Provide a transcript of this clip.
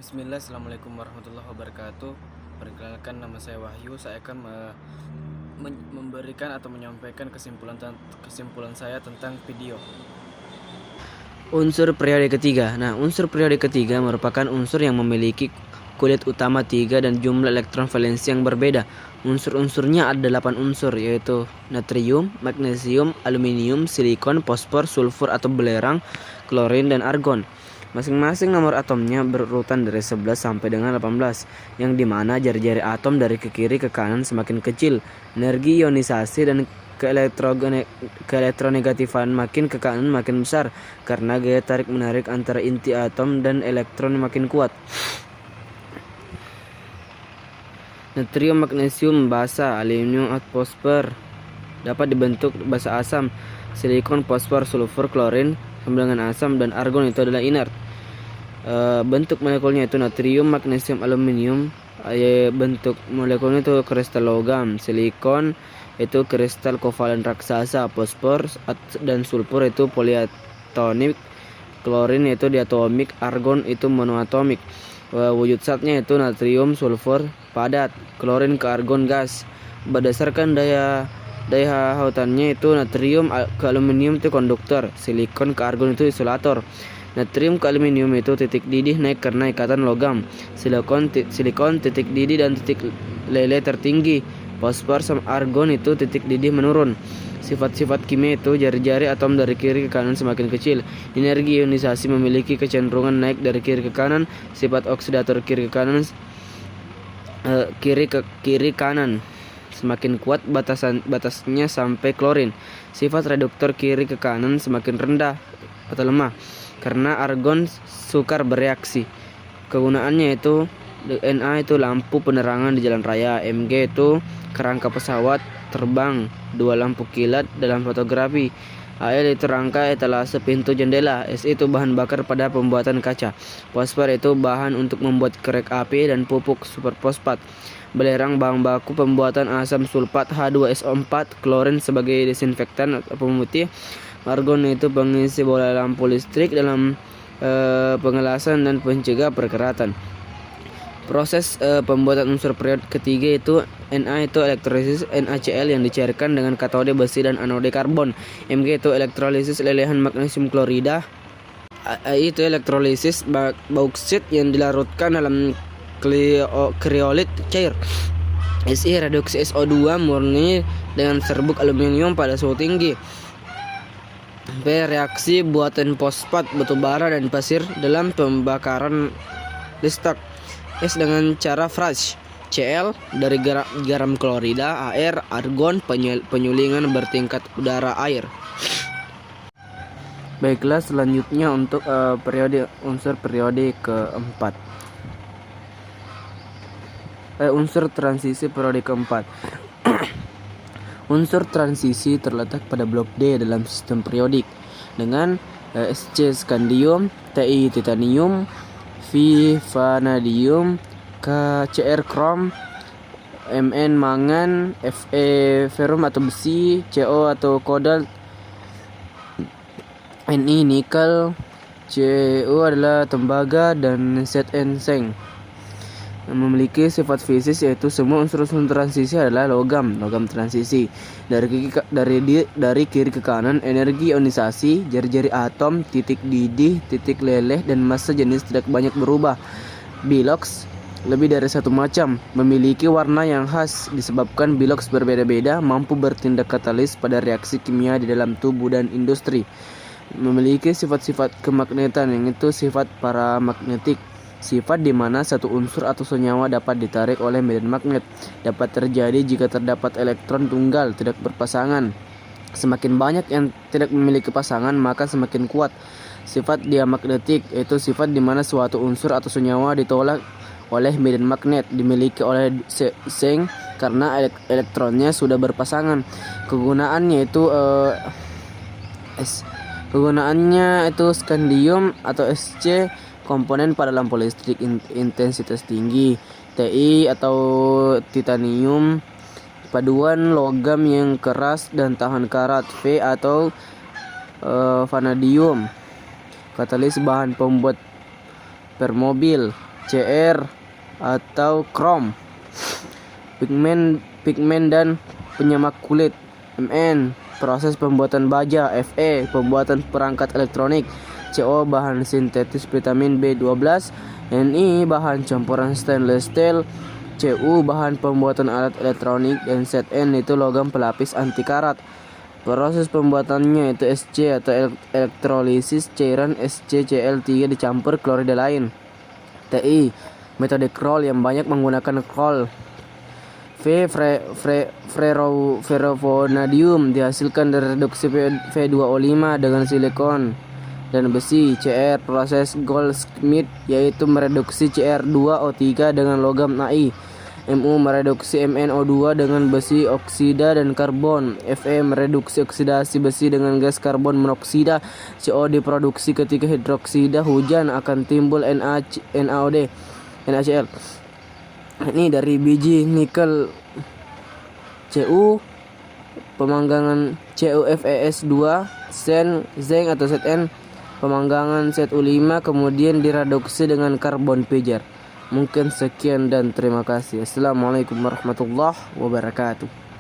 Bismillah, Assalamualaikum warahmatullahi wabarakatuh. Perkenalkan, nama saya Wahyu. Saya akan memberikan atau menyampaikan kesimpulan saya tentang video. Unsur periode ketiga. Unsur periode ketiga merupakan unsur yang memiliki kulit utama 3 dan jumlah elektron valensi yang berbeda. Unsur-unsurnya ada 8 unsur, yaitu natrium, magnesium, aluminium, silikon, fosfor, sulfur atau belerang, klorin, dan argon. Masing-masing nomor atomnya berurutan dari 11 sampai dengan 18, yang dimana jari-jari atom dari ke kiri ke kanan semakin kecil. Energi ionisasi dan keelektronegatifan makin ke kanan makin besar, karena gaya tarik-menarik antara inti atom dan elektron makin kuat. Natrium, magnesium basa, aluminium atau fosfor dapat dibentuk basa asam, silikon, fosfor, sulfur, klorin sama dengan asam, dan argon itu adalah inert. Bentuk molekulnya itu natrium, magnesium, aluminium. Bentuk molekulnya itu kristal logam. Silikon itu kristal kovalen raksasa. Fosfor dan sulfur itu poliatomic. Klorin itu diatomik. Argon itu monoatomik. Wujud zatnya itu natrium sulfur padat, klorin ke argon gas. Berdasarkan daya hautannya itu natrium ke aluminium itu konduktor, silikon ke argon itu isolator. Natrium ke aluminium itu titik didih naik karena ikatan logam. Silikon titik didih dan titik lele tertinggi. Fosfor sama argon itu titik didih menurun. Sifat-sifat kimia itu jari-jari atom dari kiri ke kanan semakin kecil. Energi ionisasi memiliki kecenderungan naik dari kiri ke kanan. Sifat oksidator kiri ke kanan kiri kanan semakin kuat, batasnya sampai klorin. Sifat reduktor kiri ke kanan semakin rendah atau lemah, karena argon sukar bereaksi. Kegunaannya itu Na itu lampu penerangan di jalan raya, Mg itu kerangka pesawat terbang, 2 lampu kilat dalam fotografi, Al itu rangka etalase pintu jendela, Si itu bahan bakar pada pembuatan kaca, fosfor itu bahan untuk membuat korek api dan pupuk superfosfat, belerang bahan baku pembuatan asam sulfat H2SO4, klorin sebagai desinfektan atau pemutih, argon itu pengisi bola lampu listrik dalam pengelasan dan pencegah perkeratan. Proses pembuatan unsur periode ketiga itu Na itu elektrolisis NaCl yang dicairkan dengan katode besi dan anode karbon. Mg itu elektrolisis lelehan magnesium klorida. Ai itu elektrolisis bauksit yang dilarutkan dalam kriolit cair. Si reduksi SO2 murni dengan serbuk aluminium pada suhu tinggi. P reaksi buatan fosfat batubara dan pasir dalam pembakaran listak. S dengan cara French. Cl dari garam klorida, air, argon, penyulingan bertingkat udara air. Baiklah, selanjutnya untuk unsur periode keempat. Unsur transisi periode keempat. Unsur transisi terletak pada blok D dalam sistem periodik dengan Sc scandium, Ti titanium, V vanadium, Cr krom, Mn mangan, Fe ferum atau besi, Co atau kodal, Ni nikel, Cu adalah tembaga, dan Zn seng. Memiliki sifat fisik yaitu semua unsur-unsur transisi adalah logam transisi. Dari kiri ke kanan, energi ionisasi, jari-jari atom, titik didih, titik leleh, dan massa jenis tidak banyak berubah. Bilox lebih dari satu macam, memiliki warna yang khas disebabkan bilox berbeda-beda, mampu bertindak katalis pada reaksi kimia di dalam tubuh dan industri. Memiliki sifat-sifat kemagnetan, yang itu sifat paramagnetik, sifat di mana satu unsur atau senyawa dapat ditarik oleh medan magnet. Dapat terjadi jika terdapat elektron tunggal tidak berpasangan. Semakin banyak yang tidak memiliki pasangan, maka semakin kuat. Sifat diamagnetik yaitu sifat di mana suatu unsur atau senyawa ditolak oleh medan magnet dimiliki oleh seng karena elektronnya sudah berpasangan. Kegunaannya itu scandium atau Sc komponen pada lampu listrik intensitas tinggi. Ti atau titanium paduan logam yang keras dan tahan karat. V atau vanadium katalis bahan pembuat permobil. Cr atau krom. Pigmen dan penyemak kulit. Mn proses pembuatan baja. Fe pembuatan perangkat elektronik. Co bahan sintetis vitamin B12. Ni bahan campuran stainless steel. Cu bahan pembuatan alat elektronik, dan Zn itu logam pelapis anti karat. Proses pembuatannya itu SC atau elektrolisis cairan SCCl3 dicampur klorida lain. Ti metode Kroll yang banyak menggunakan Kroll. V ferrovanadium dihasilkan dari reduksi V2O5 dengan silikon dan besi. Cr proses Goldschmidt yaitu mereduksi Cr2O3 dengan logam Ai. Mu mereduksi MnO2 dengan besi oksida dan karbon. Fe mereduksi oksidasi besi dengan gas karbon monoksida. Co diproduksi ketika hidroksida hujan akan timbul NaOD, NaCl. Ini dari biji nikel. Cu pemanggangan CuFeS2, zinc atau Zn pemanggangan ZU5 kemudian direduksi dengan karbon pijar. Mungkin sekian dan terima kasih. Assalamualaikum warahmatullahi wabarakatuh.